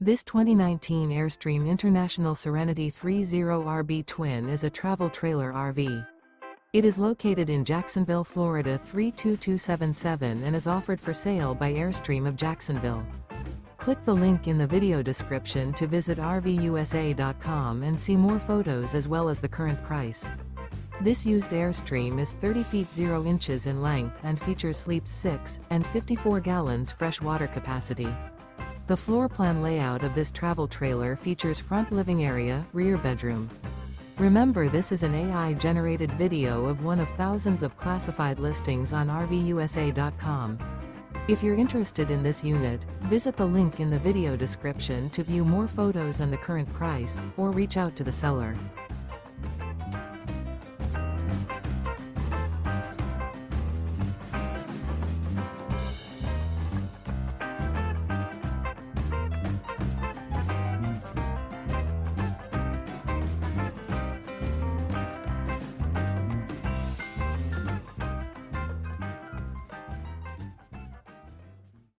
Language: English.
This 2019 Airstream International Serenity 30RB Twin is a travel trailer RV. It is located in Jacksonville, Florida 32277 and is offered for sale by Airstream of Jacksonville. Click the link in the video description to visit RVUSA.com and see more photos as well as the current price. This used Airstream is 30 feet 0 inches in length and features sleeps 6 and 54 gallons fresh water capacity. The floor plan layout of this travel trailer features front living area, rear bedroom. Remember, this is an AI-generated video of one of thousands of classified listings on RVUSA.com. If you're interested in this unit, visit the link in the video description to view more photos and the current price, or reach out to the seller.